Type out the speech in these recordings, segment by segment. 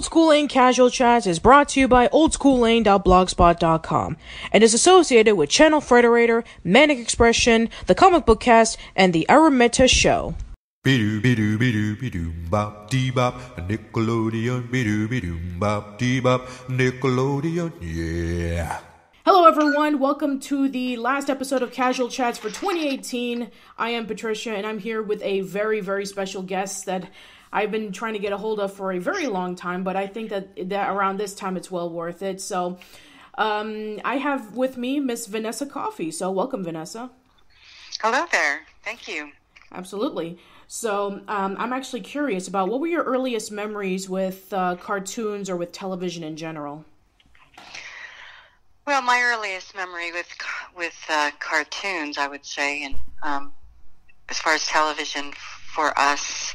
Old School Lane Casual Chats is brought to you by oldschoollane.blogspot.com and is associated with Channel Frederator, Manic Expression, the Comic Book Cast, and the Mehta Show. Nickelodeon, Nickelodeon, yeah. Hello everyone, welcome to the last episode of Casual Chats for 2018. I am Patricia and I'm here with a very, very special guest that I've been trying to get a hold of for a very long time, but I think that around this time it's well worth it. So I have with me Miss Vanessa Coffey. So welcome, Vanessa. Hello there. Thank you. Absolutely. So I'm actually curious about what were your earliest memories with cartoons or with television in general? Well, my earliest memory with cartoons, I would say, and as far as television for us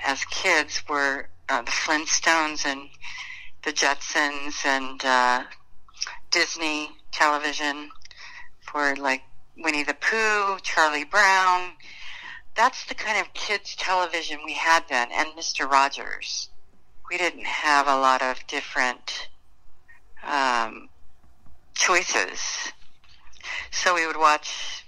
as kids, were the Flintstones and the Jetsons and Disney television for like Winnie the Pooh, Charlie Brown. That's the kind of kids television we had then, and Mr. Rogers. We didn't have a lot of different choices. So we would watch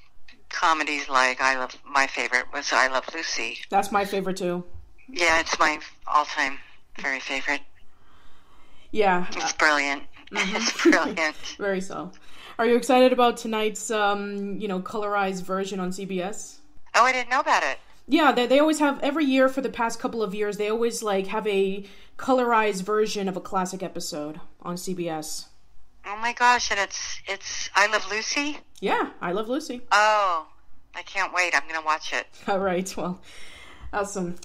comedies like my favorite was I Love Lucy. That's my favorite too. Yeah, it's my all-time very favorite. Yeah. It's brilliant. Mm-hmm. It's brilliant. Very so. Are you excited about tonight's, colorized version on CBS? Oh, I didn't know about it. Yeah, they always have, every year for the past couple of years, they always, have a colorized version of a classic episode on CBS. Oh my gosh, and it's I Love Lucy? Yeah, I Love Lucy. Oh, I can't wait. I'm going to watch it. All right, well, awesome.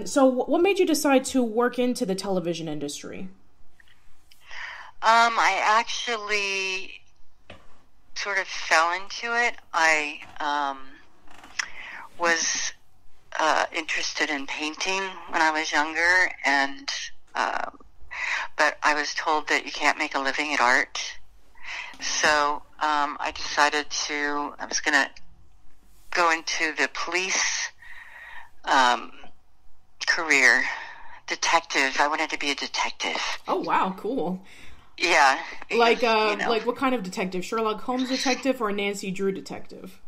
So what made you decide to work into the television industry? I actually sort of fell into it. I was interested in painting when I was younger, and but I was told that you can't make a living at art. So I decided I was going to go into the police career, detective. I wanted to be a detective. Oh, wow, cool. Yeah. Like what kind of detective? Sherlock Holmes detective or Nancy Drew detective?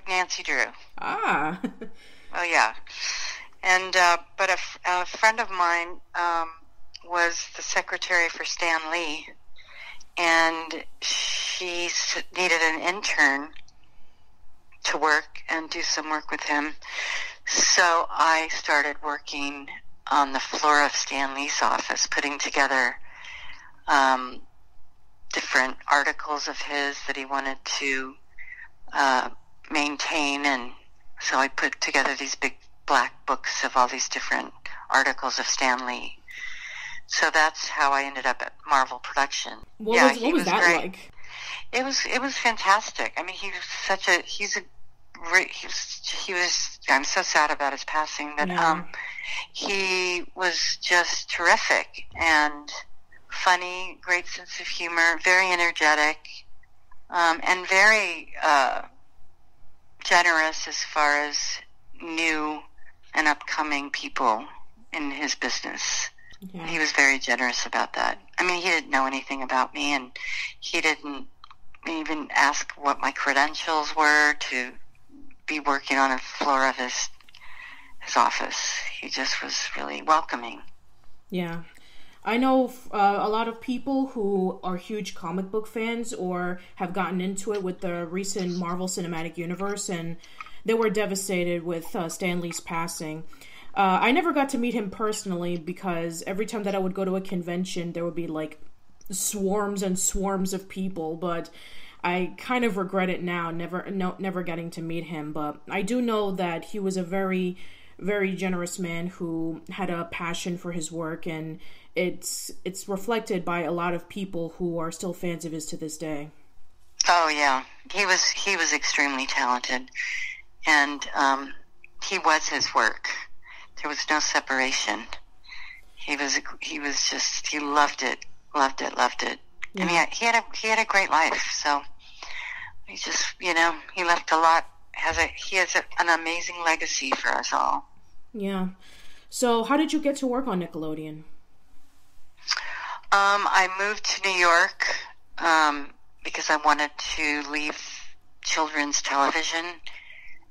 Nancy Drew. Ah. Oh, yeah. And but a friend of mine was the secretary for Stan Lee, and she needed an intern to work and do some work with him. So I started working on the floor of Stan Lee's office, putting together different articles of his that he wanted to maintain, and so I put together these big black books of all these different articles of Stan Lee. So that's how I ended up at Marvel Production. What was that great. like? It was fantastic. I mean, I'm so sad about his passing, but he was just terrific and funny, great sense of humor, very energetic, and very generous as far as new and upcoming people in his business. Yeah. He was very generous about that. I mean, he didn't know anything about me, and he didn't even ask what my credentials were to be working on the floor of his office. He just was really welcoming. Yeah. I know a lot of people who are huge comic book fans or have gotten into it with the recent Marvel Cinematic Universe, and they were devastated with Stan Lee's passing. I never got to meet him personally because every time that I would go to a convention, there would be like swarms and swarms of people, but I kind of regret it now, never getting to meet him. But I do know that he was a very, very generous man who had a passion for his work, and it's reflected by a lot of people who are still fans of his to this day. Oh yeah, he was extremely talented, and he was his work. There was no separation. He loved it. Yeah. I mean, he had a great life. So he just, he left a lot. He has an amazing legacy for us all. Yeah. So how did you get to work on Nickelodeon? I moved to New York because I wanted to leave children's television,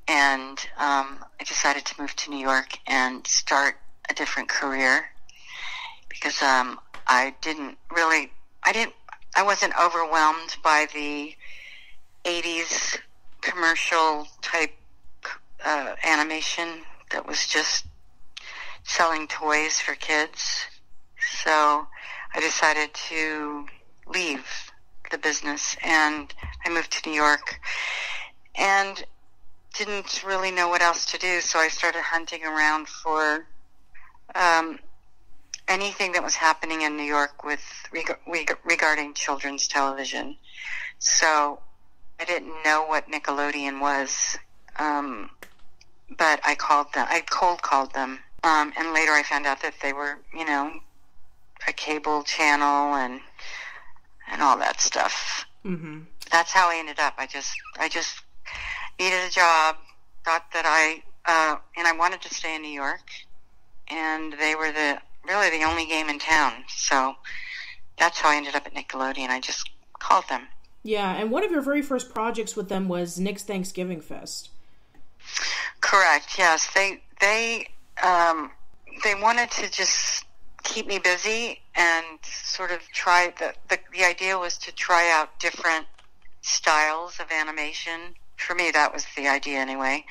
and I decided to move to New York and start a different career because I wasn't overwhelmed by the 80s commercial type animation that was just selling toys for kids. So I decided to leave the business, and I moved to New York and didn't really know what else to do, so I started hunting around for anything that was happening in New York with regarding children's television. So I didn't know what Nickelodeon was, but I cold called them, and later I found out that they were, a cable channel and all that stuff. Mm-hmm. That's how I ended up. I just needed a job, thought that and I wanted to stay in New York, and they were really the only game in town. So that's how I ended up at Nickelodeon. I just called them. Yeah, and one of your very first projects with them was NYX Thanksgiving Fest. Correct. Yes, they wanted to just keep me busy and sort of try the idea was to try out different styles of animation. For me, that was the idea anyway.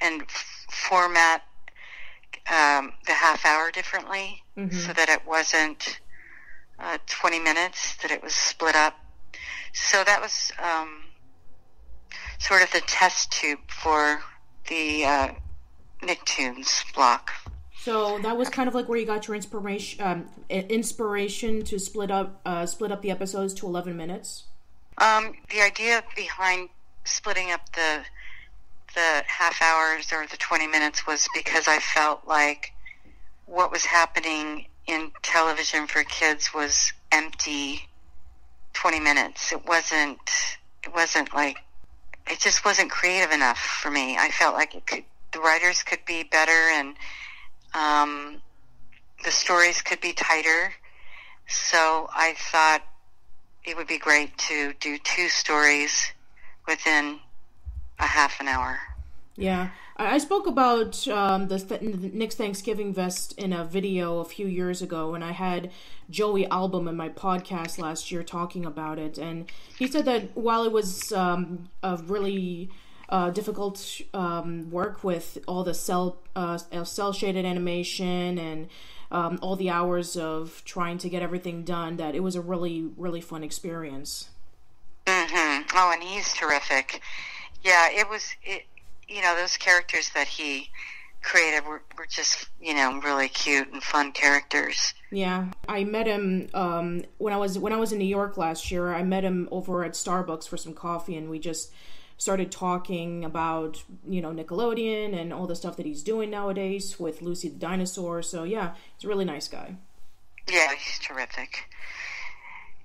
And format the half hour differently, mm-hmm. so that it wasn't 20 minutes, that it was split up. So that was sort of the test tube for the Nicktoons block. So that was kind of like where you got your inspiration to split up the episodes to 11 minutes. The idea behind splitting up the half hours or the 20 minutes was because I felt like what was happening in television for kids was empty 20 minutes. It wasn't like, it just wasn't creative enough for me. I felt like the writers could be better, and the stories could be tighter. So I thought it would be great to do 2 stories within a half an hour. Yeah. I spoke about the NYX Thanksgiving Fest in a video a few years ago, and I had Joey Album in my podcast last year talking about it, and he said that while it was a really difficult work with all the cell shaded animation and all the hours of trying to get everything done, that it was a really, really fun experience. Mm-hmm. Oh, and he's terrific. Yeah, those characters that he created were just, really cute and fun characters. Yeah, I met him when I was in New York last year. I met him over at Starbucks for some coffee, and we just started talking about, Nickelodeon and all the stuff that he's doing nowadays with Lucy the Dinosaur. So yeah, he's a really nice guy. Yeah, he's terrific.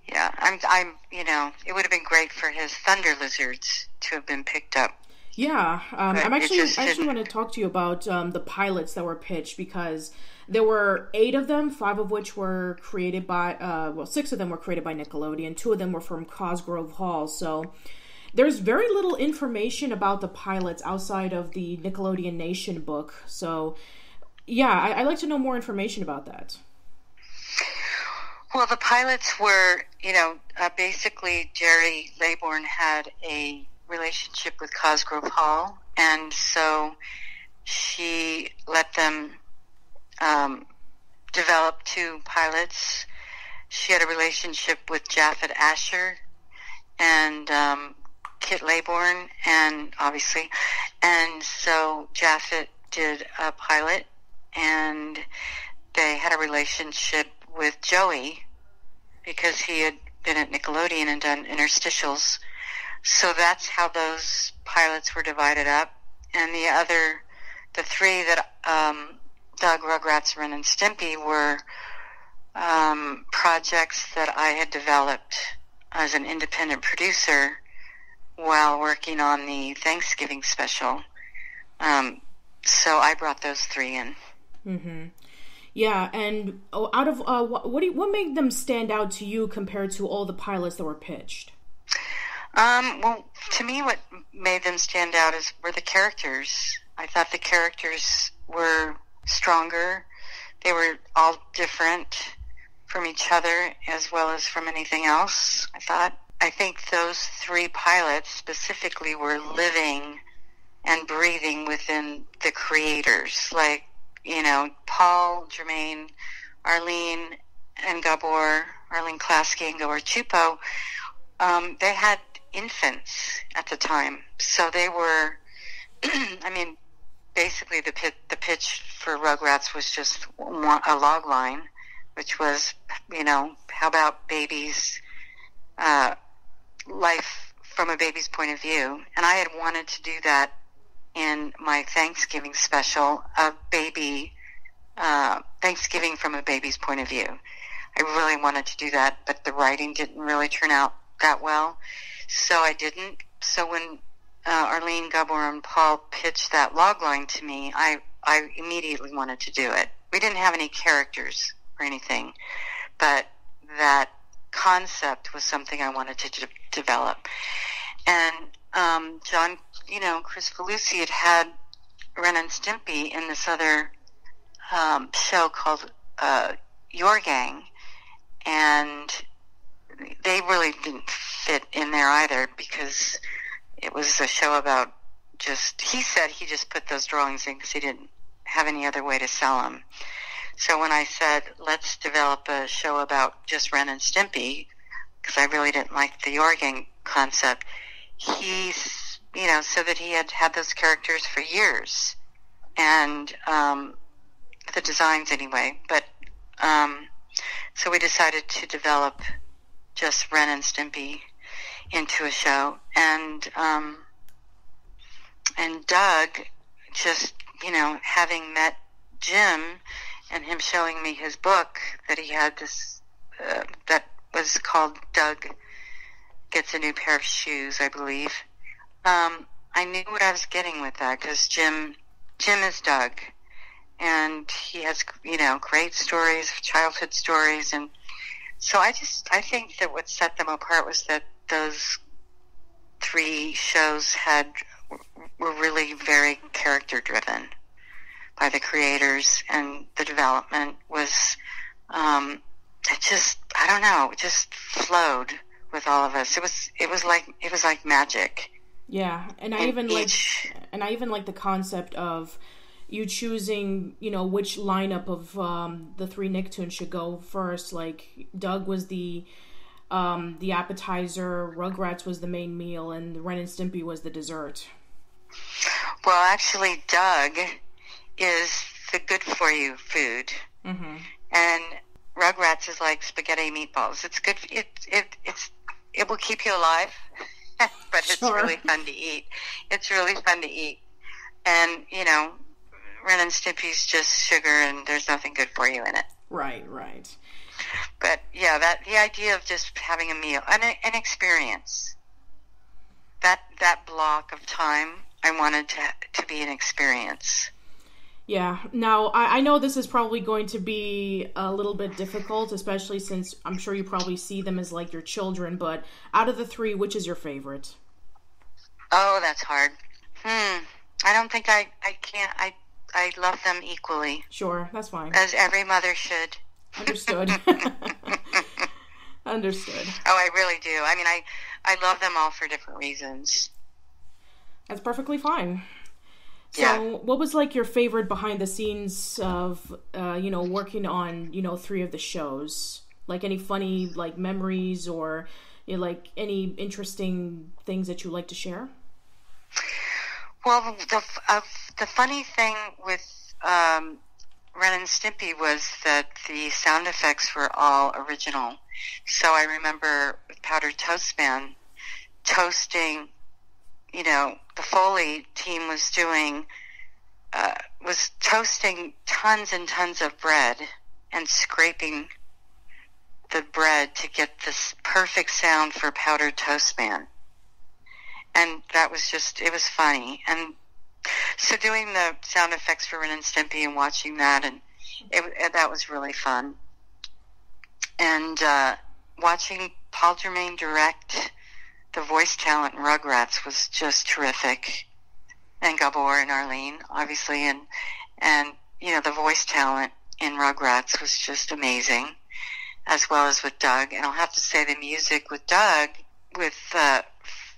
Yeah, it would have been great for his Thunder Lizards to have been picked up. Yeah, I actually want to talk to you about the pilots that were pitched, because there were 8 of them, 5 of which were created by, 6 of them were created by Nickelodeon, 2 of them were from Cosgrove Hall. So there's very little information about the pilots outside of the Nickelodeon Nation book. So yeah, I'd like to know more information about that. Well, the pilots were, basically Jerry Laybourne had a relationship with Cosgrove Hall, and so she let them develop 2 pilots. She had a relationship with Japhet Asher and Kit Laybourne, and so Japhet did a pilot, and they had a relationship with Joey because he had been at Nickelodeon and done interstitials. So that's how those pilots were divided up. And the 3 that Doug, Rugrats, Ren, and Stimpy were projects that I had developed as an independent producer while working on the Thanksgiving special. So I brought those three in. Mm-hmm. Yeah, and out of what made them stand out to you compared to all the pilots that were pitched? Well, to me, what made them stand out were the characters. I thought the characters were stronger. They were all different from each other as well as from anything else, I thought. I think those three pilots specifically were living and breathing within the creators. Like, Paul, Jermaine, Arlene, and Gabor, Arlene Klasky and Gabor Chupo, they had infants at the time. So they were, basically the pitch for Rugrats was just a log line, which was, how about babies, life from a baby's point of view. And I had wanted to do that in my Thanksgiving special, Thanksgiving from a baby's point of view. I really wanted to do that, but the writing didn't really turn out that well, so I didn't. So when Arlene, Gabor, and Paul pitched that log line to me, I immediately wanted to do it. We didn't have any characters or anything, but that concept was something I wanted to develop. And John, Chris Falusi had Ren and Stimpy in this other show called Your Gang, and they really didn't fit in there either because it was a show about he said he just put those drawings in because he didn't have any other way to sell them. So when I said, let's develop a show about just Ren and Stimpy, because I really didn't like the Your Gang concept, he, said that he had those characters for years, and the designs anyway. But so we decided to develop just Ren and Stimpy into a show, and Doug, just having met Jim and him showing me his book that he had this that was called Doug Gets a New Pair of Shoes, I believe. I knew what I was getting with that because Jim is Doug, and he has great stories, childhood stories, and so I think that what set them apart was that those three shows were really very character driven by the creators, and the development was it just flowed with all of us. It was like magic. Yeah, and I even like the concept of you choosing, which lineup of the three Nicktoons should go first. Like Doug was the appetizer, Rugrats was the main meal, and Ren and Stimpy was the dessert. Well, actually, Doug is the good for you food, mm-hmm. and Rugrats is like spaghetti meatballs. It's good. It will keep you alive, but it's really fun to eat. It's really fun to eat, and Ren and Stimpy's just sugar, and there's nothing good for you in it. Right. But yeah, the idea of just having a meal, an experience. That block of time, I wanted to be an experience. Yeah. Now, I know this is probably going to be a little bit difficult, especially since I'm sure you probably see them as like your children, but out of the three, which is your favorite? Oh, that's hard. I don't think I can't. I love them equally. Sure, that's fine. As every mother should. Understood. Understood. Oh, I really do. I mean, I love them all for different reasons. That's perfectly fine. So, yeah. What was like your favorite behind the scenes of, working on, three of the shows? Like any funny like memories or like any interesting things that you like to share? Well, the funny thing with Ren and Stimpy was that the sound effects were all original. So I remember with Powdered Toast Man toasting. The Foley team was toasting tons and tons of bread and scraping the bread to get this perfect sound for Powdered Toast Man. And that was it was funny. And So doing the sound effects for Ren and Stimpy and watching that, and that was really fun. And watching Paul Germain direct the voice talent in Rugrats was just terrific. And Gabor and Arlene, obviously, and the voice talent in Rugrats was just amazing, as well as with Doug. And I'll have to say the music with Doug, with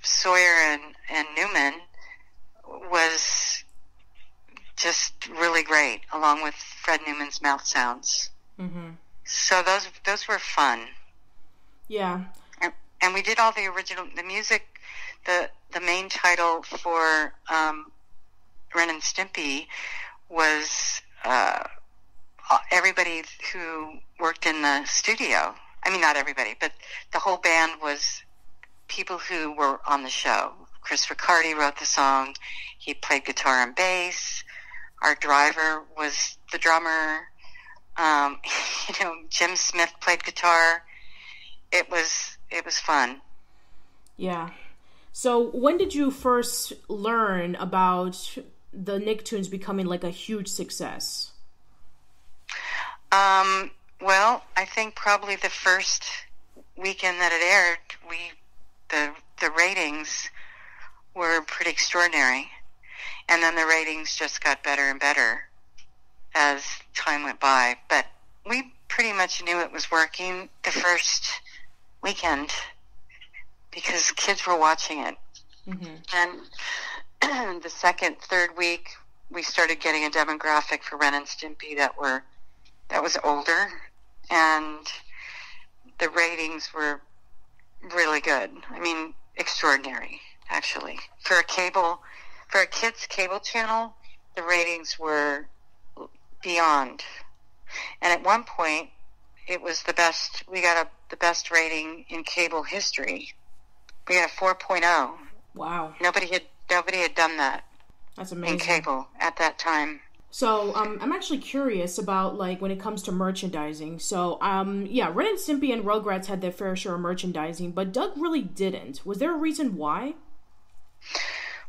Sawyer and Newman, was just really great, along with Fred Newman's mouth sounds. Mm-hmm. So those were fun. Yeah. And we did all the music, the main title for Ren and Stimpy was everybody who worked in the studio. I mean, not everybody, but the whole band was people who were on the show. Chris Riccardi wrote the song. He played guitar and bass. Our driver was the drummer. Jim Smith played guitar. It was fun. Yeah. So when did you first learn about the Nicktoons becoming like a huge success? Well, I think probably the first weekend that it aired, the ratings were pretty extraordinary. And then the ratings just got better and better as time went by. But we pretty much knew it was working the first weekend because kids were watching it. Mm-hmm. And the second, third week, we started getting a demographic for Ren and Stimpy that was older, and the ratings were really good. I mean, extraordinary, actually. For a kids' cable channel, the ratings were beyond. And at one point, it was the best. We got the best rating in cable history. We got a 4.0. Wow. Nobody had done that. That's amazing. In cable at that time. So, I'm actually curious about, like, when it comes to merchandising. So, Ren and Stimpy and Rugrats had their fair share of merchandising, but Doug really didn't. Was there a reason why?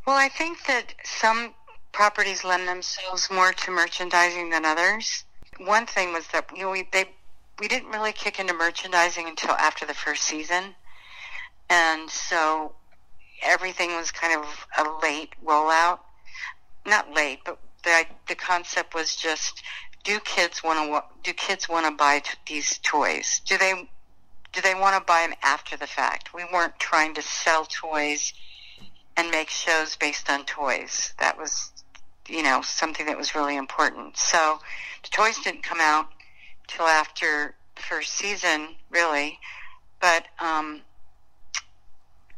Well, I think that some properties lend themselves more to merchandising than others. One thing was that we didn't really kick into merchandising until after the first season, and so everything was kind of a late rollout. Not late, but the concept was just: do kids want to buy these toys? Do they want to buy them after the fact? We weren't trying to sell toys and make shows based on toys. That was, something that was really important. So the toys didn't come out till after the first season, really. But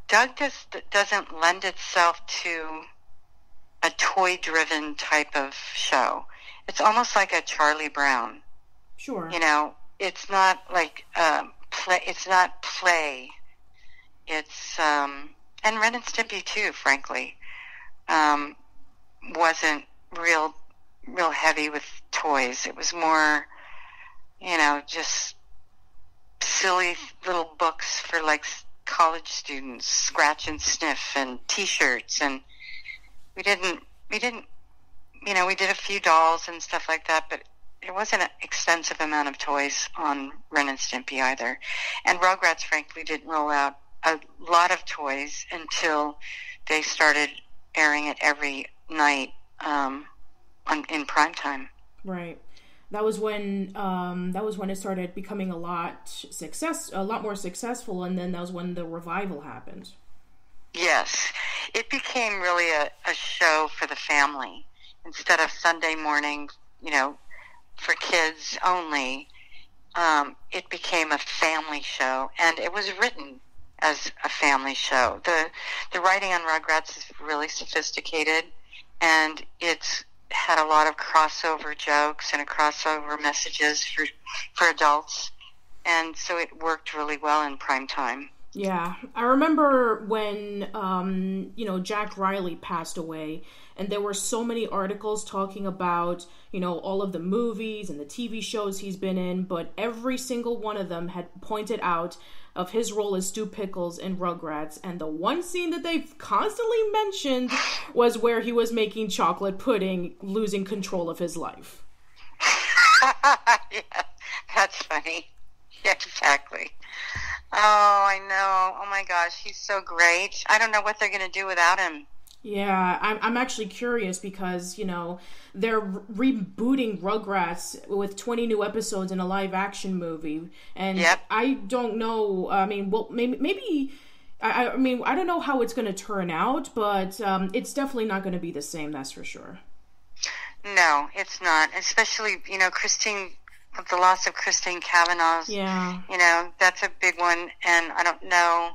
Doug just doesn't lend itself to a toy-driven type of show. It's almost like a Charlie Brown. Sure. It's not like play. It's not play. It's and Ren and Stimpy too, frankly, wasn't real heavy with toys. It was more, just silly little books for like college students, scratch and sniff, and T-shirts, and we did a few dolls and stuff like that, but it wasn't an extensive amount of toys on Ren and Stimpy either. And Rugrats, frankly, didn't roll out a lot of toys until they started airing it every night in prime time. Right. That was when it started becoming a lot more successful, and then that was when the revival happened. Yes, it became really a show for the family instead of Sunday morning, for kids only. It became a family show, and it was written as a family show. The writing on Rugrats is really sophisticated, and it's had a lot of crossover jokes and crossover messages for adults, and so it worked really well in prime time. Yeah, I remember when Jack Riley passed away, and there were so many articles talking about, you know, all of the movies and the TV shows he's been in, but every single one of them had pointed out of his role as Stu Pickles in Rugrats, and the one scene that they've constantly mentioned was where he was making chocolate pudding, losing control of his life. Yeah, that's funny. Yeah, exactly. Oh, I know. Oh my gosh, he's so great. I don't know what they're going to do without him. Yeah, I'm actually curious because, you know, they're rebooting Rugrats with 20 new episodes in a live-action movie. And Yep. I don't know, I mean, well, maybe I mean, I don't know how it's going to turn out, but it's definitely not going to be the same, that's for sure. No, it's not. Especially, you know, the loss of Christine Cavanaugh's, Yeah. you know, that's a big one. And I don't know,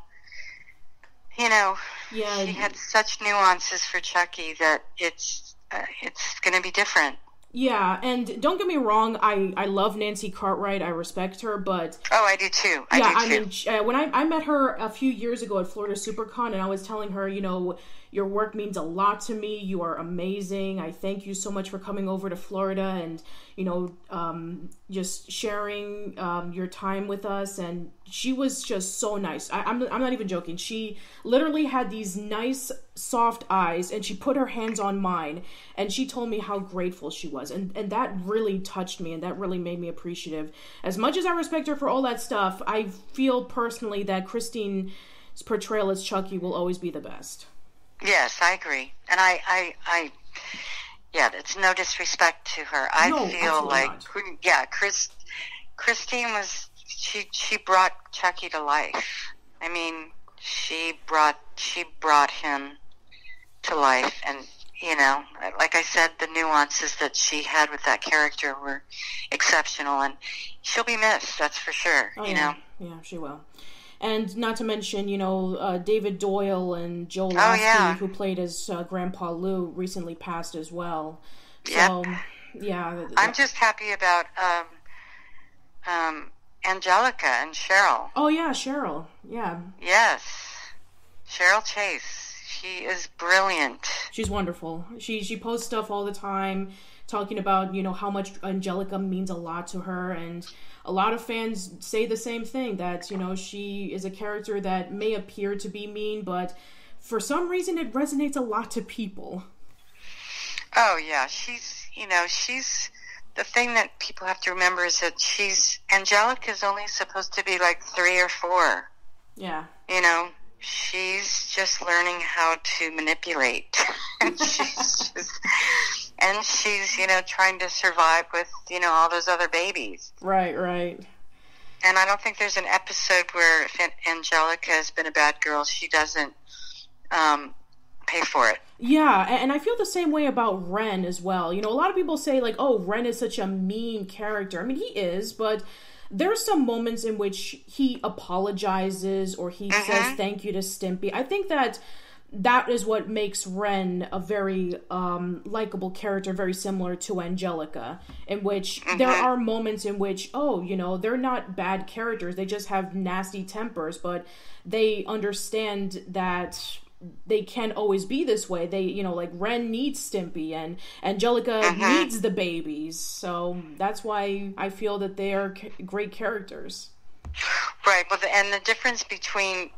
you know, Yeah. she had such nuances for Chucky that it's going to be different. Yeah, and don't get me wrong, I love Nancy Cartwright, I respect her, but... Oh, I do too. I mean, when I met her a few years ago at Florida SuperCon, and I was telling her, you know, your work means a lot to me, you are amazing, I thank you so much for coming over to Florida and, you know, just sharing your time with us, and she was just so nice. I'm not even joking. She literally had these nice, soft eyes, and she put her hands on mine, and she told me how grateful she was, and that really touched me, and that really made me appreciative. As much as I respect her for all that stuff, I feel personally that Christine's portrayal as Chucky will always be the best. Yes, I agree. And I yeah, it's no disrespect to her. I feel like, not. Yeah, Christine was, she brought Chucky to life. I mean, she brought him to life, and, you know, like I said, the nuances that she had with that character were exceptional, and she'll be missed, that's for sure, you know? Yeah, she will. And not to mention, you know, David Doyle and Joe Lasky, who played as Grandpa Lou, recently passed as well. So, yeah. I'm just happy about Angelica and Cheryl. Oh, yeah, Cheryl. Yeah. Yes. Cheryl Chase. She is brilliant. She's wonderful. She posts stuff all the time talking about, you know, how much Angelica means a lot to her, and a lot of fans say the same thing, that, you know, she is a character that may appear to be mean, but for some reason it resonates a lot to people. Oh, yeah. She's the thing that people have to remember is that Angelica's only supposed to be like 3 or 4. Yeah. You know, she's just learning how to manipulate. And she's, you know, trying to survive with, you know, all those other babies. Right. And I don't think there's an episode where if Angelica has been a bad girl, she doesn't pay for it. Yeah, and I feel the same way about Ren as well. You know, a lot of people say, like, oh, Ren is such a mean character. I mean, he is, but there's some moments in which he apologizes or he says thank you to Stimpy. I think that is what makes Ren a very likable character, very similar to Angelica, in which there are moments in which, oh, you know, they're not bad characters, they just have nasty tempers, but they understand that they can't always be this way. They, you know, like Ren needs Stimpy and Angelica needs the babies. So that's why I feel that they are great characters. Right. Well, and the difference between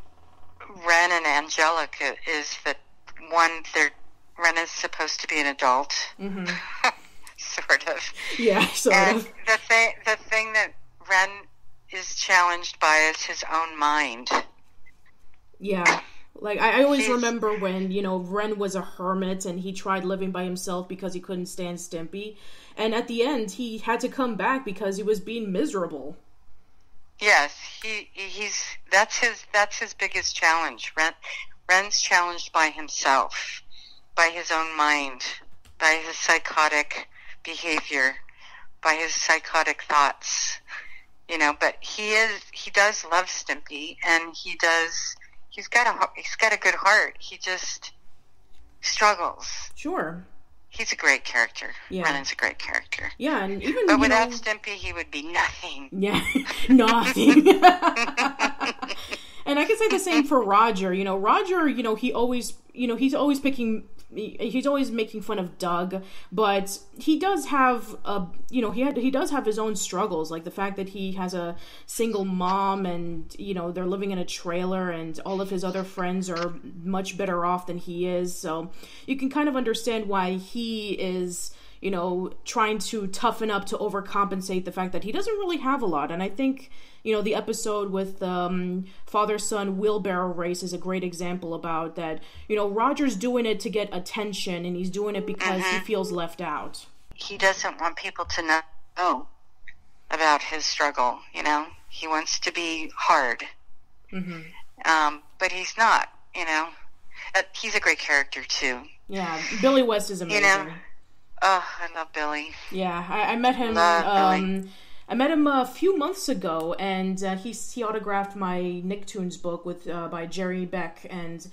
Ren and Angelica is that Ren is supposed to be an adult, sort of. Yeah, sort of. The thing that Ren is challenged by is his own mind. Yeah. Like, I always remember when, you know, Ren was a hermit and he tried living by himself because he couldn't stand Stimpy. And at the end, he had to come back because he was being miserable. Yes, that's his biggest challenge. Ren's challenged by himself, by his own mind, by his psychotic behavior, by his psychotic thoughts. You know, but he does love Stimpy, and he's got a good heart. He just struggles. Sure. He's a great character. Yeah. Renan's a great character. Yeah, and even but without Stimpy, he would be nothing. Yeah, nothing. And I can say the same for Roger. You know, Roger, you know, he's always picking he's always making fun of Doug, but he does have he does have his own struggles, like the fact that he has a single mom, and they're living in a trailer, and all of his other friends are much better off than he is. So you can kind of understand why he is trying to toughen up to overcompensate the fact that he doesn't really have a lot. And I think the episode with father-son wheelbarrow race is a great example about that. Roger's doing it to get attention, and he's doing it because he feels left out. He doesn't want people to know about his struggle, He wants to be hard. But he's not, He's a great character, too. Yeah, Billy West is amazing. Oh, I love Billy. Yeah, I met him. I met him a few months ago, and he autographed my Nicktoons book by Jerry Beck and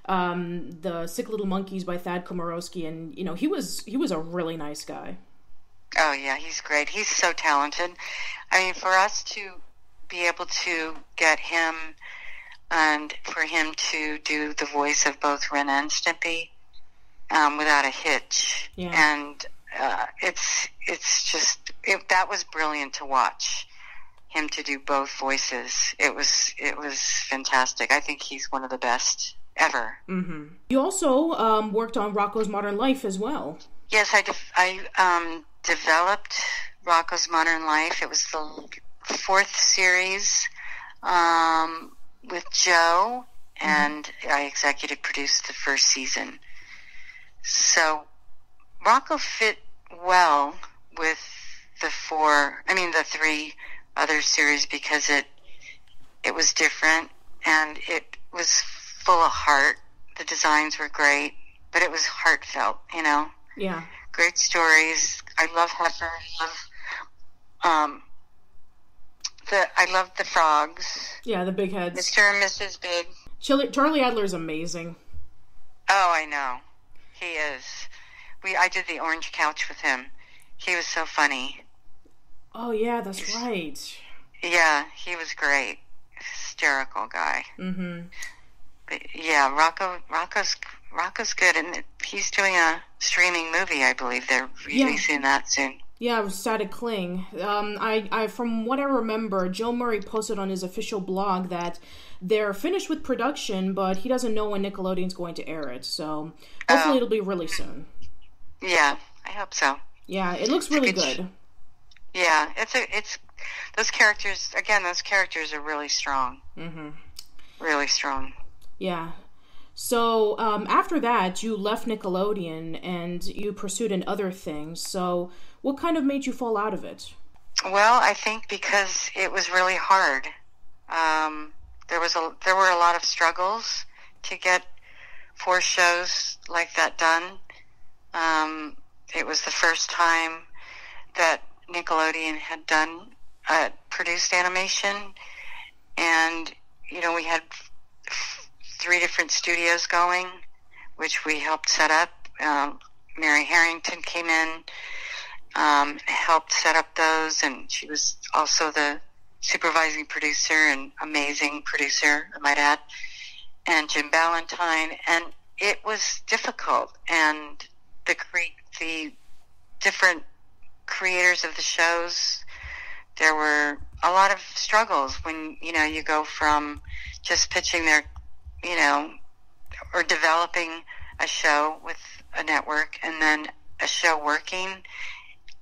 the Sick Little Monkeys by Thad Komorowski, and he was a really nice guy. Oh yeah, he's great. He's so talented. I mean, for us to be able to get him, and for him to do the voice of both Ren and Stimpy without a hitch, and that was brilliant to watch him to do both voices. It was fantastic. I think he's one of the best ever. You also worked on Rocko's Modern Life as well. Yes, I developed Rocko's Modern Life. It was the 4th series with Joe, and I executive produced the first season. So Rocko fit well with the 3 other series because it was different, and it was full of heart. The designs were great, but it was heartfelt, Yeah. Great stories. I love Heifer. I love the frogs. Yeah, the big heads. Mr. and Mrs. Big. Charlie Adler's amazing. Oh, I know. He is. I did the orange couch with him. He was so funny. Oh yeah, that's right. Yeah, he was great. Hysterical guy. But yeah, Rocko's good, and he's doing a streaming movie. I believe they're releasing that soon. Yeah, Static Cling. I from what I remember, Joe Murray posted on his official blog that they're finished with production, but he doesn't know when Nickelodeon's going to air it. So hopefully it'll be really soon. Yeah, I hope so. Yeah, it looks really good. Yeah, it's those characters again. Those characters are really strong. Really strong. Yeah. So after that, you left Nickelodeon and you pursued in other things. So what kind of made you fall out of it? Well, I think because it was really hard. There were a lot of struggles to get 4 shows like that done. It was the first time that Nickelodeon had done produced animation, and we had 3 different studios going, which we helped set up. Mary Harrington came in, helped set up those, and she was also the supervising producer and amazing producer, I might add, and Jim Ballantyne, and it was difficult, and the different creators of the shows, there were a lot of struggles when, you go from just pitching their, or developing a show with a network and then a show working.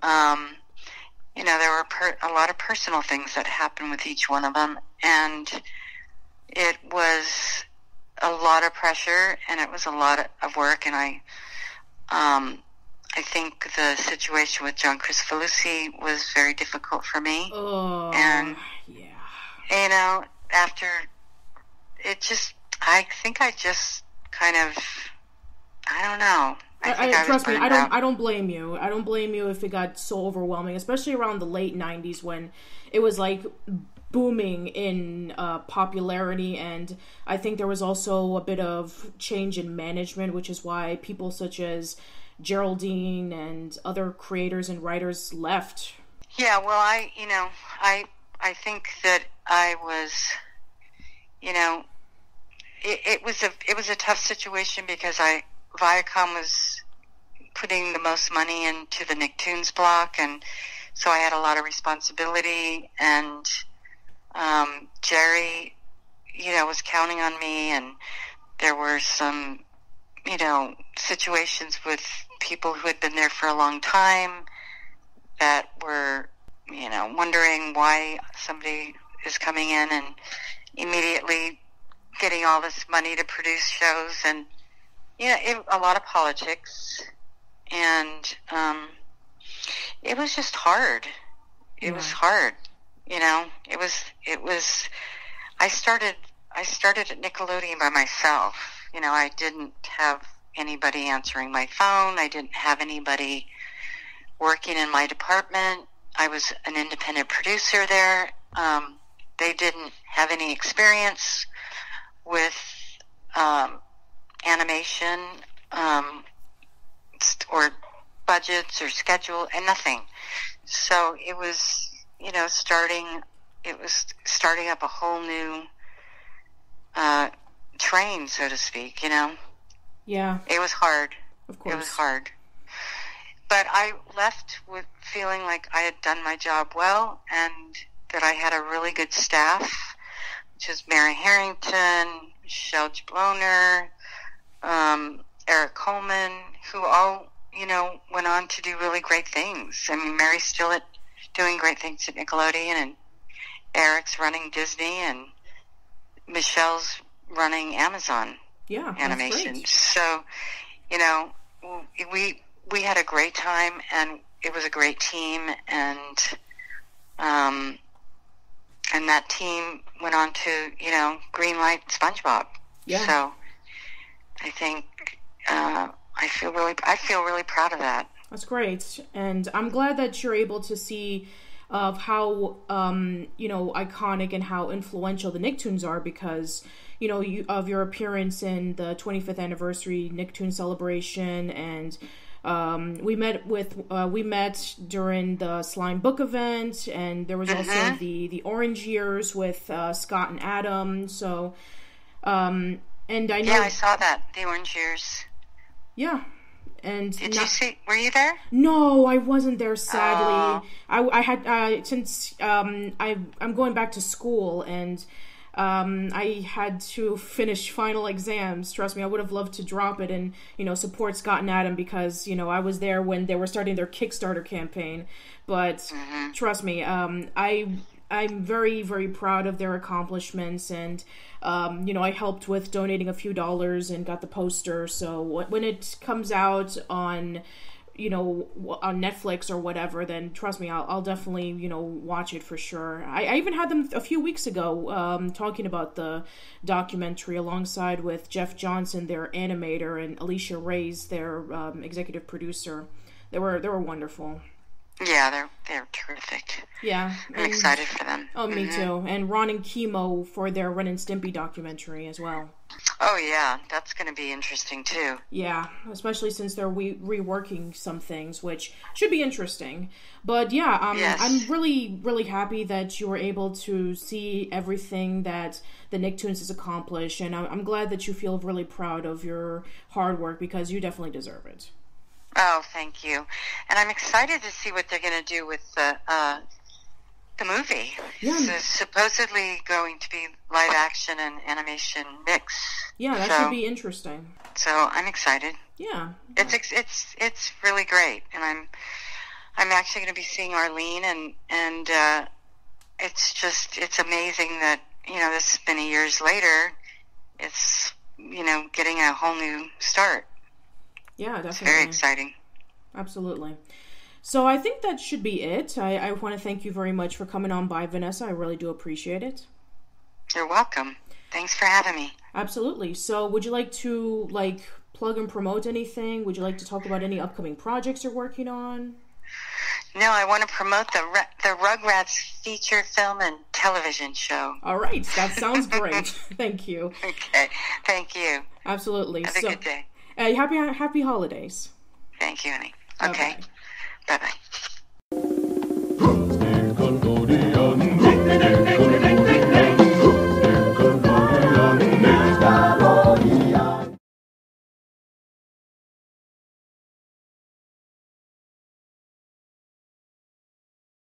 There were a lot of personal things that happened with each one of them, and it was a lot of pressure, and it was a lot of work, and I think the situation with John Cristofalusi was very difficult for me. Oh, and, yeah. After it I think I just kind of, I don't know. Trust me, I don't blame you. I don't blame you if it got so overwhelming, especially around the late 90s when it was like booming in popularity, and I think there was also a bit of change in management, which is why people such as Geraldine and other creators and writers left. Yeah, well, I think that I was, it was a tough situation because Viacom was putting the most money into the Nicktoons block, and so I had a lot of responsibility, and Jerry, was counting on me, and there were some, situations with people who had been there for a long time that were, wondering why somebody is coming in and immediately getting all this money to produce shows, and a lot of politics, and it was just hard. It was hard, It was. I started at Nickelodeon by myself. I didn't have anybody answering my phone. I didn't have anybody working in my department. I was an independent producer there. They didn't have any experience with animation or budgets or schedule, and nothing. So it was, starting up a whole new train, so to speak, Yeah. It was hard. Of course. It was hard. But I left with feeling like I had done my job well, and that I had a really good staff, which is Mary Harrington, Michelle Jabloner, Eric Coleman, who all, went on to do really great things. I mean, Mary's still doing great things at Nickelodeon, and Eric's running Disney, and Michelle's running Amazon Animation. So, we had a great time, and it was a great team, and that team went on to, greenlight SpongeBob. Yeah. So I think I feel really proud of that. That's great, and I'm glad that you're able to see of how iconic and how influential the Nicktoons are, because of your appearance in the 25th anniversary Nicktoons celebration, and we met during the Slime Book event, and there was also the Orange Years with Scott and Adam. So, and I know. Yeah, I saw that, the Orange Years. Yeah. And did you see? Were you there? No, I wasn't there. Sadly, I had since I'm going back to school, and I had to finish final exams. Trust me, I would have loved to drop it and support Scott and Adam, because I was there when they were starting their Kickstarter campaign. But trust me, I'm very, very proud of their accomplishments, and I helped with donating a few dollars and got the poster. So when it comes out on on Netflix or whatever, then trust me, I'll definitely watch it for sure. I even had them a few weeks ago talking about the documentary alongside with Jeff Johnson, their animator, and Alicia Reyes, their executive producer. They were wonderful. Yeah, they're terrific. Yeah. I'm excited for them. Oh, me too. And Ron and Chemo for their Ren and Stimpy documentary as well. Oh, yeah. That's going to be interesting, too. Yeah, especially since they're reworking some things, which should be interesting. But, yeah, yes. I'm really, really happy that you were able to see everything that the Nicktoons has accomplished, and I'm glad that you feel really proud of your hard work, because you definitely deserve it. Oh, thank you. And I'm excited to see what they're going to do with the movie. Yeah. It's supposedly going to be live action and animation mix. Yeah, that should be interesting. So I'm excited. Yeah. It's really great, and I'm actually going to be seeing Arlene, and it's amazing that this many years later, it's getting a whole new start. Yeah, definitely. It's very exciting. Absolutely. So I think that should be it. I want to thank you very much for coming on by, Vanessa. I really do appreciate it. You're welcome. Thanks for having me. Absolutely. So would you like to, plug and promote anything? Would you like to talk about any upcoming projects you're working on? No, I want to promote the Rugrats feature film and television show. All right. That sounds great. Thank you. Okay. Thank you. Absolutely. Have a good day. Happy holidays. Thank you, honey. Okay. Bye-bye.